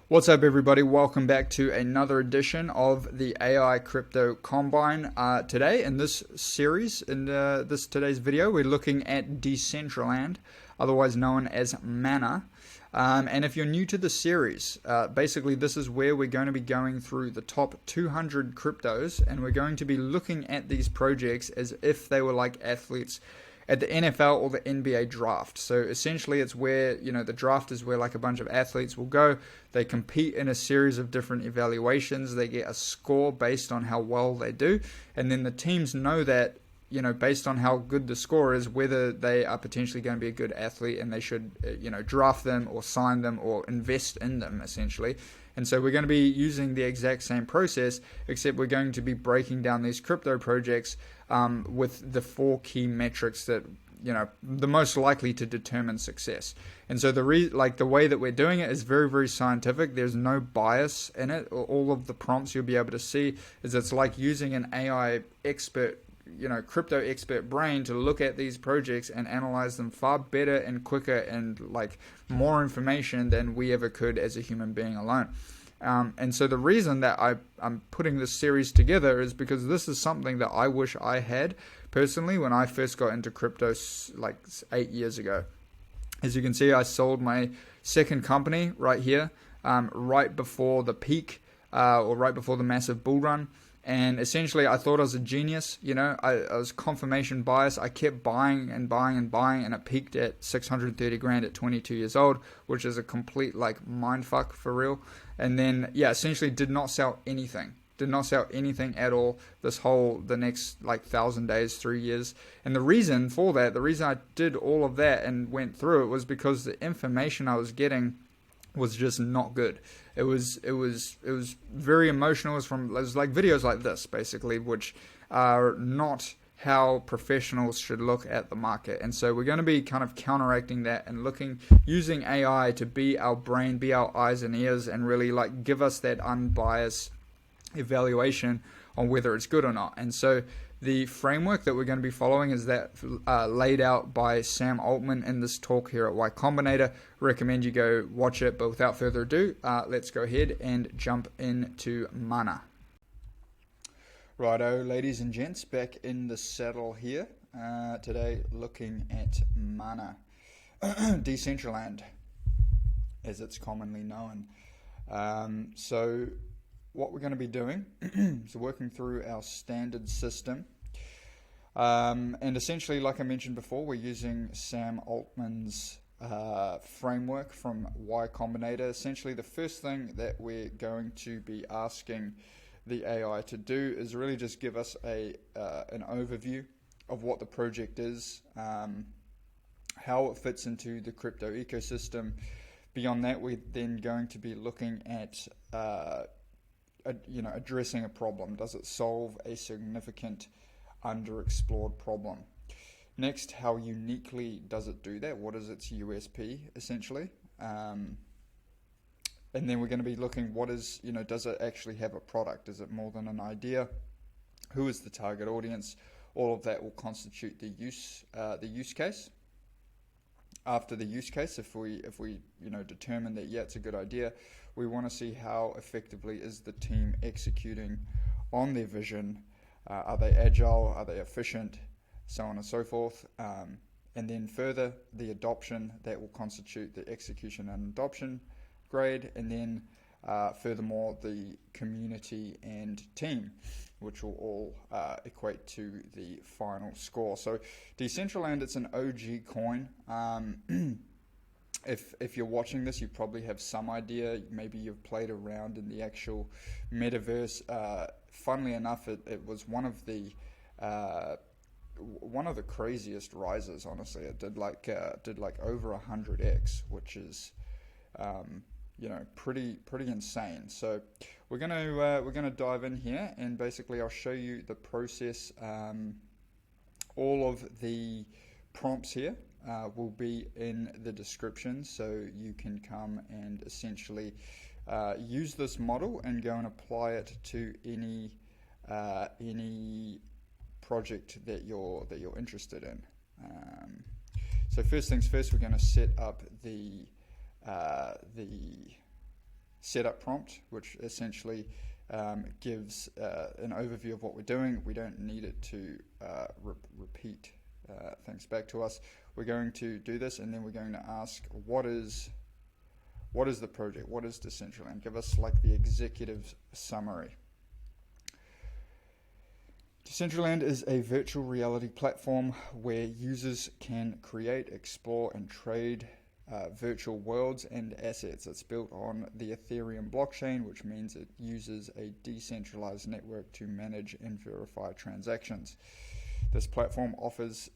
What's up, everybody? Welcome back to another edition of the AI Crypto Combine. Today, in this series, in today's video, we're looking at Decentraland, otherwise known as Mana. And if you're new to the series, basically this is where we're going to be going through the top 200 cryptos, and we're going to be looking at these projects as if they were like athletes at the NFL or the NBA draft. So essentially it's where, the draft is where like a bunch of athletes will go. They compete in a series of different evaluations. They get a score based on how well they do. And then the teams know that, based on how good the score is, whether they are potentially going to be a good athlete and they should, draft them or sign them or invest in them, essentially. And so we're going to be using the exact same process, except we're going to be breaking down these crypto projects with the four key metrics that, the most likely to determine success. And so the way that we're doing it is very, very scientific. There's no bias in it. All of the prompts you'll be able to see is it's like using an AI expert, crypto expert brain to look at these projects and analyze them far better and quicker and like more information than we ever could as a human being alone. And so the reason that I'm putting this series together is because this is something that I wish I had personally when I first got into crypto like 8 years ago. As you can see, I sold my second company right here, right before the peak or right before the massive bull run. And essentially, I thought I was a genius. I was confirmation bias. I kept buying and buying and buying, and it peaked at 630 grand at 22 years old, which is a complete like mind fuck for real. And then, essentially did not sell anything. Did not sell anything at all the next like 1,000 days, 3 years. And the reason for that, the reason I did all of that and went through it was because the information I was getting was just not good. It was very emotional. It was like videos like this, basically, which are not how professionals should look at the market. And so we're going to be kind of counteracting that and using AI to be our brain, be our eyes and ears, and really like give us that unbiased evaluation on whether it's good or not. And so the framework that we're going to be following is that laid out by Sam Altman in this talk here at Y Combinator. Recommend you go watch it, but without further ado, let's go ahead and jump into Mana. Righto, ladies and gents, back in the saddle here. Today looking at Mana, Decentraland, as it's commonly known. So what we're going to be doing is working through our standard system. And essentially, like I mentioned before, we're using Sam Altman's framework from Y Combinator. Essentially, the first thing that we're going to be asking the AI to do is really just give us an overview of what the project is, how it fits into the crypto ecosystem. Beyond that, we're then going to be looking at addressing a problem. Does it solve a significant underexplored problem? Next, how uniquely does it do that? What is its USP, essentially? And then we're going to be looking, does it actually have a product? Is it more than an idea? Who is the target audience? All of that will constitute the use case. After the use case, if we determine that it's a good idea, we want to see how effectively is the team executing on their vision. Are they agile? Are they efficient? So on and so forth. And then further, the adoption, that will constitute the execution and adoption grade. And then furthermore, the community and team, which will all equate to the final score. So Decentraland, it's an OG coin. If you're watching this, you probably have some idea. Maybe you've played around in the actual metaverse. Funnily enough, it was one of the craziest rises. Honestly, it did like over 100x, which is pretty insane. So we're gonna dive in here, and basically I'll show you the process. All of the prompts here will be in the description, so you can come and essentially use this model and go and apply it to any project that you're interested in. So first things first, we're going to set up the setup prompt, which essentially gives an overview of what we're doing. We don't need it to repeat things back to us. We're going to do this, and then we're going to ask, what is the project? What is Decentraland? Give us like the executive summary. Decentraland is a virtual reality platform where users can create, explore, and trade virtual worlds and assets. It's built on the Ethereum blockchain, which means it uses a decentralized network to manage and verify transactions. This platform offers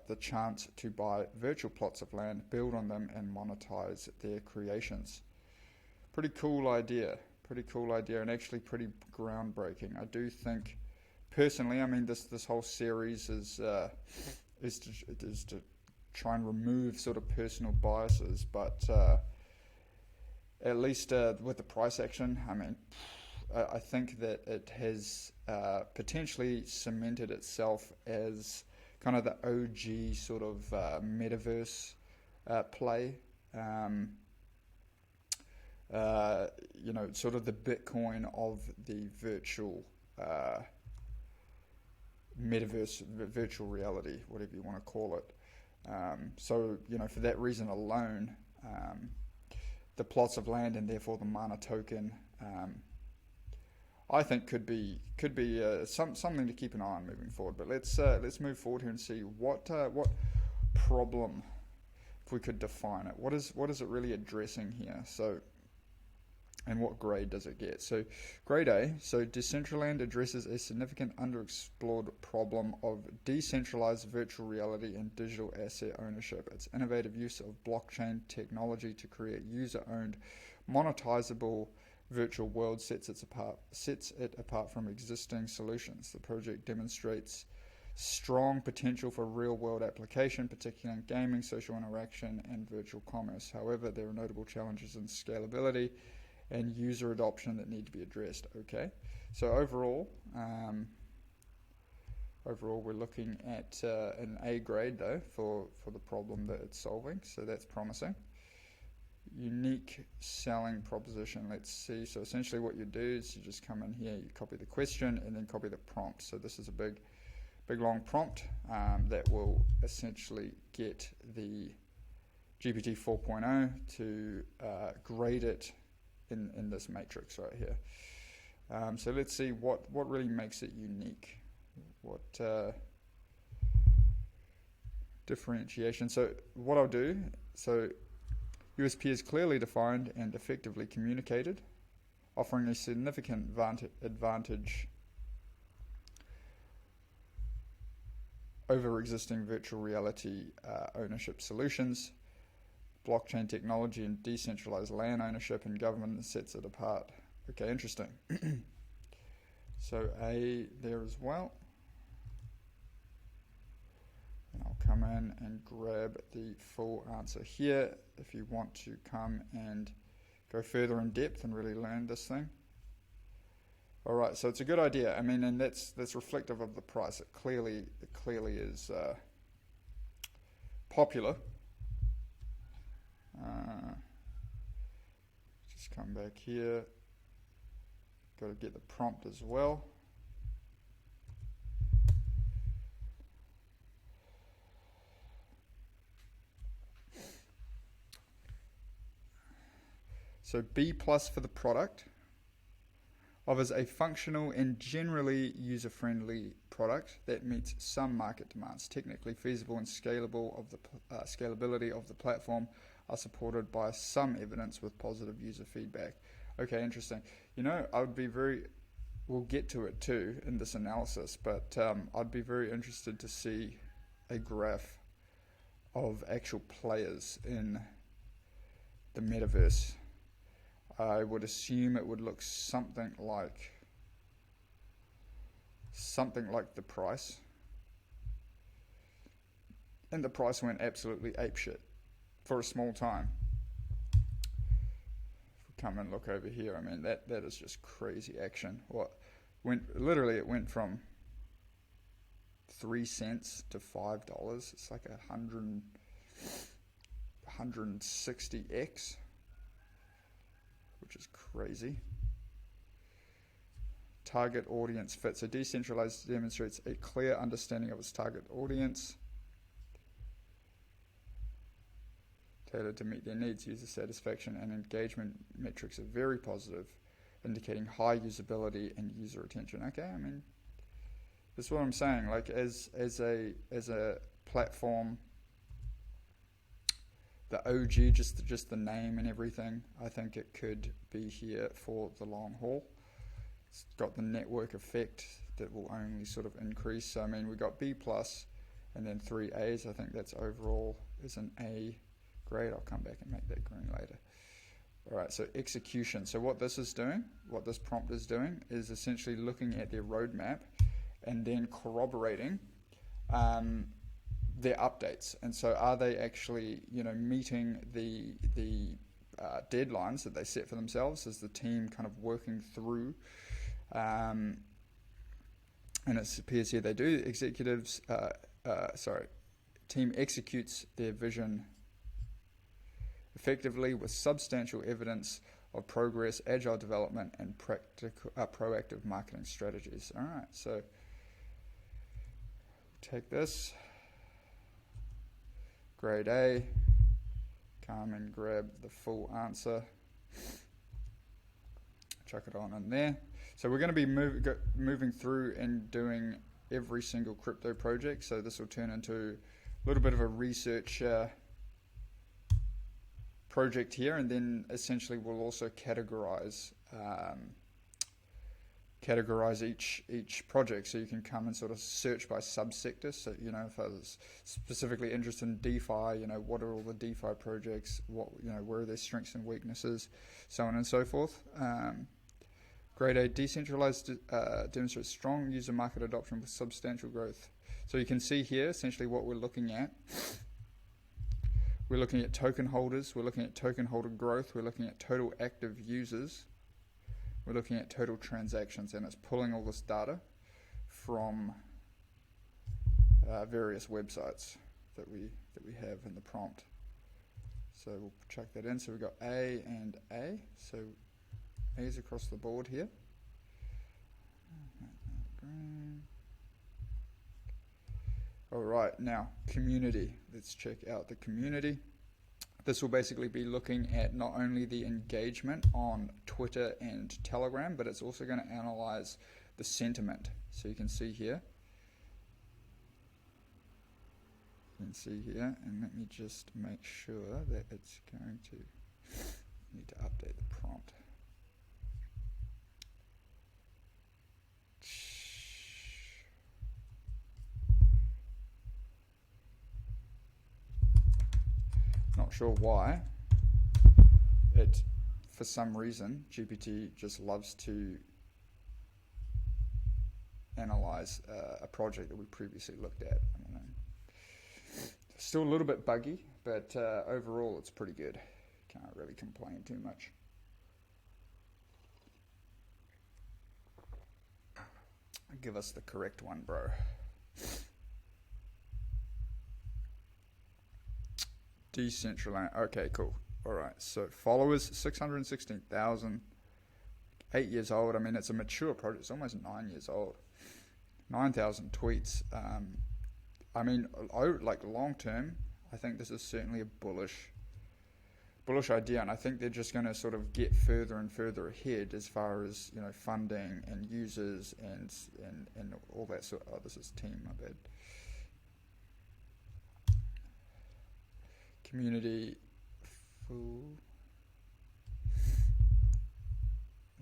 the chance to buy virtual plots of land, build on them, and monetize their creations. Pretty cool idea, and actually pretty groundbreaking. I do think, personally, I mean, this whole series is to try and remove sort of personal biases, but at least with the price action, I mean, I think that it has potentially cemented itself as kind of the OG sort of metaverse play. You know, sort of the Bitcoin of the virtual metaverse, virtual reality, whatever you want to call it. So, you know, for that reason alone, the plots of land and therefore the mana token, I think could be something to keep an eye on moving forward. But let's move forward here and see what problem, if we could define it. What is it really addressing here? So, and what grade does it get? So grade A, so Decentraland addresses a significant underexplored problem of decentralized virtual reality and digital asset ownership. Its innovative use of blockchain technology to create user-owned, monetizable virtual worlds sets it apart from existing solutions. The project demonstrates strong potential for real-world application, particularly in gaming, social interaction, and virtual commerce. However, there are notable challenges in scalability and user adoption that need to be addressed. Okay, so overall we're looking at an A grade though for the problem that it's solving, so that's promising. Unique selling proposition, let's see. So essentially what you do is you just come in here, you copy the question and then copy the prompt. So this is a big long prompt that will essentially get the GPT 4.0 to grade it in this matrix right here. So let's see what really makes it unique. What differentiation. So what I'll do, so USP is clearly defined and effectively communicated, offering a significant advantage over existing virtual reality ownership solutions. Blockchain technology and decentralized land ownership and government sets it apart. Okay, interesting. So A there as well. And I'll come in and grab the full answer here if you want to come and go further in depth and really learn this thing. All right, so it's a good idea. I mean, and that's reflective of the price. It clearly is popular. Just come back here. Got to get the prompt as well. So B plus for the product. Offers a functional and generally user-friendly product that meets some market demands. Technically feasible and scalability of the platform are supported by some evidence with positive user feedback. Okay, interesting. You know, we'll get to it too in this analysis, but I'd be very interested to see a graph of actual players in the metaverse. I would assume it would look something like the price. And the price went absolutely apeshit for a small time. If we come and look over here, I mean that is just crazy action. It went from 3 cents to $5. It's like 160x. which is crazy. Target audience fit. So decentralized demonstrates a clear understanding of its target audience, tailored to meet their needs. User satisfaction and engagement metrics are very positive, indicating high usability and user retention. Okay, I mean, that's what I'm saying. Like as a platform, the OG, just the name and everything, I think it could be here for the long haul. It's got the network effect that will only sort of increase. So I mean, we got B plus, and then 3 A's. I think that's overall is an A grade. I'll come back and make that green later. All right, so execution. So what this is doing, what this prompt is doing, is essentially looking at their roadmap and then corroborating their updates. And so are they actually, meeting the deadlines that they set for themselves? Is the team kind of working through? And it appears here they do. Team executes their vision effectively with substantial evidence of progress, agile development, and proactive marketing strategies. All right, so take this, grade A, come and grab the full answer, chuck it on in there. So we're going to be moving through and doing every single crypto project. So this will turn into a little bit of a research project here, and then essentially we'll also categorize each project, so you can come and sort of search by subsector. So if I was specifically interested in DeFi, what are all the DeFi projects, what where are their strengths and weaknesses, so on and so forth. Grade A, decentralized demonstrates strong user market adoption with substantial growth. So you can see here essentially what we're looking at. We're looking at token holders, we're looking at token holder growth, we're looking at total active users, we're looking at total transactions, and it's pulling all this data from various websites that we have in the prompt. So we'll chuck that in. So we've got A and A. So A's across the board here. All right, now community. Let's check out the community. This will basically be looking at not only the engagement on Twitter and Telegram, but it's also going to analyze the sentiment. So you can see here. And let me just make sure that it's going to need to update the prompt. Not sure why. For some reason, GPT just loves to analyze a project that we previously looked at. I don't know. Still a little bit buggy, but overall it's pretty good. Can't really complain too much. Give us the correct one, bro. Decentraland. Okay, cool. All right. So followers 616,000. 8 years old. I mean, it's a mature project. It's almost 9 years old. 9,000 tweets. I mean, like long term, I think this is certainly a bullish idea, and I think they're just going to sort of get further and further ahead as far as funding and users and all that sort. Oh, this is team. My bad. Community full.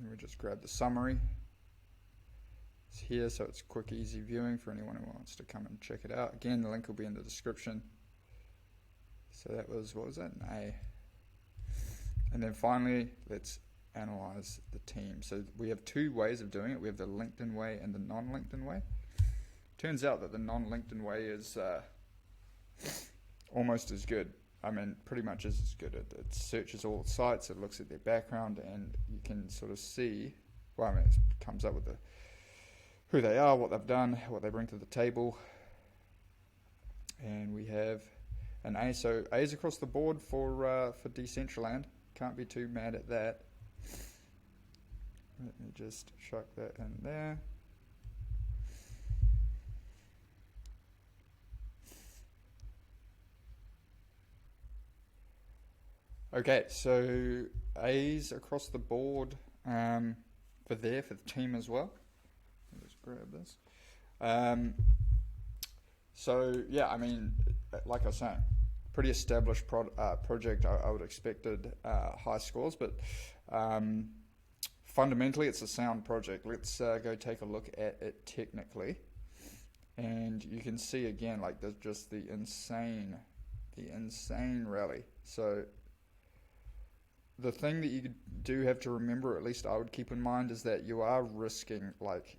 And we just grab the summary. It's here, so it's quick, easy viewing for anyone who wants to come and check it out. Again, the link will be in the description. So that was, what was that? An A. And then finally, let's analyze the team. So we have two ways of doing it. We have the LinkedIn way and the non-LinkedIn way. Turns out that the non-LinkedIn way is almost as good. I mean, pretty much as good. It searches all the sites, it looks at their background, and you can sort of see, well, I mean, it comes up with who they are, what they've done, what they bring to the table. And we have an A. So A's across the board for Decentraland. Can't be too mad at that. Let me just chuck that in there. Okay, so A's across the board for the team as well. Let's grab this. So yeah, I mean, like I was saying, pretty established project. I would expected high scores, but fundamentally it's a sound project. Let's go take a look at it technically, and you can see again like there's just the insane rally. So the thing that you do have to remember, or at least I would keep in mind, is that you are risking, like,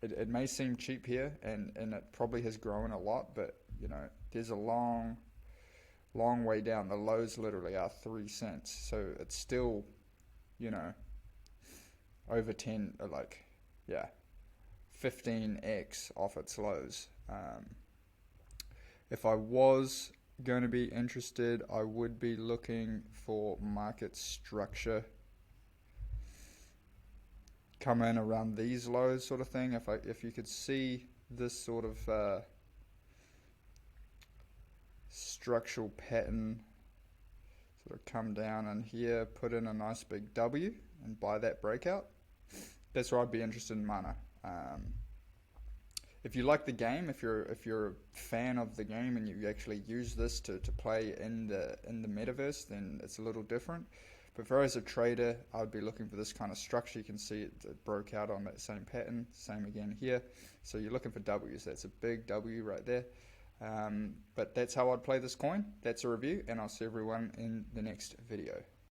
it may seem cheap here, and it probably has grown a lot, but, you know, there's a long way down. The lows literally are 3 cents, so it's still, you know, over 10, like, yeah, 15x off its lows. If I was going to be interested, I would be looking for market structure come in around these lows, sort of thing. If you could see this sort of structural pattern sort of come down in here, put in a nice big W and buy that breakout, that's where I'd be interested in mana. If you like the game, if you're a fan of the game and you actually use this to play in the metaverse, then it's a little different. But for as a trader, I would be looking for this kind of structure. You can see it broke out on that same pattern, same again here. So you're looking for W's. That's a big W right there. But that's how I'd play this coin. That's a review, and I'll see everyone in the next video.